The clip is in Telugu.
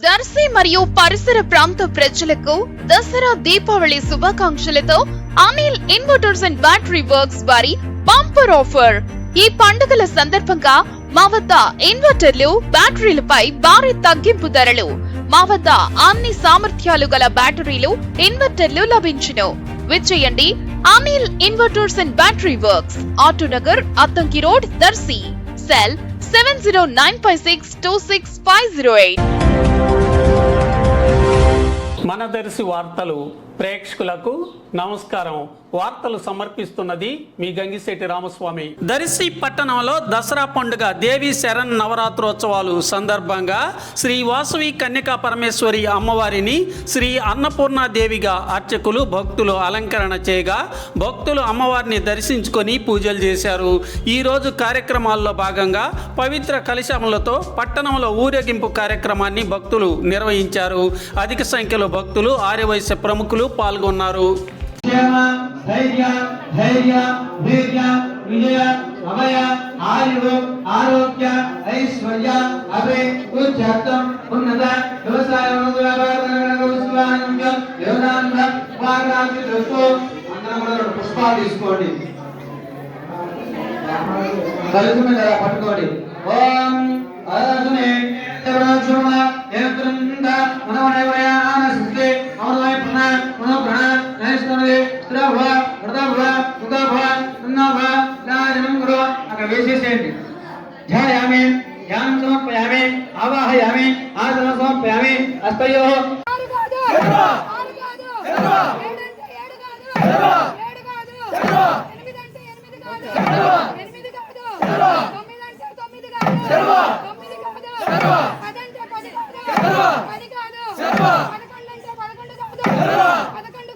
దర్శి మరియు పరిసర ప్రాంత ప్రజలకు దసరా దీపావళి శుభాకాంక్షలతో Anil inverters and battery works వారి బంపర్ ఆఫర్. ఈ పండుగల సందర్భంగా మా వద్ద ఇన్వర్టర్లు, బ్యాటరీలపై భారీ తగ్గింపు ధరలు. మా వద్ద అన్ని సామర్థ్యాలు గల బ్యాటరీలు, ఇన్వర్టర్లు లభించును. విచ్చేయండి Anil inverters and battery works, Autonagar, Addanki road, Darsi. Cell 7095626508. మన దర్శి వార్తలు ప్రేక్షకులకు నమస్కారం. వార్తలు సమర్పిస్తున్నది మీ గంగిశెట్టి రామస్వామి. దర్శి పట్టణంలో దసరా పండుగ దేవి శరణ్ నవరాత్రోత్సవాలు సందర్భంగా శ్రీ వాసవి కన్యకా పరమేశ్వరి అమ్మవారిని శ్రీ అన్నపూర్ణాదేవిగా అర్చకులు, భక్తులు అలంకరణ చేయగా భక్తులు అమ్మవారిని దర్శించుకొని పూజలు చేశారు. ఈరోజు కార్యక్రమాల్లో భాగంగా పవిత్ర కలశములతో పట్టణంలో ఊరేగింపు కార్యక్రమాన్ని భక్తులు నిర్వహించారు. అధిక సంఖ్యలో భక్తులు, ఆర్యవైశ్య ప్రముఖులు పాల్గొన్నారు. ధైర్య ధైర్య వీర్య విజయ అభయ ఆయువు ఆరోగ్య ఐశ్వర్య అభయ ఉచ్ఛతం ఉన్నత వ్యవసాయ పుష్పాలు తీసుకోండి, కలుగు మీద పట్టుకోండి. ఓం అరజునే అక్కడ వేసేసేయండి. ధ్యాయామి, ధ్యానం సమర్పయామి, ఆవాహయామి, ఆసనం సమర్పయామి. హస్తయో పదకొండు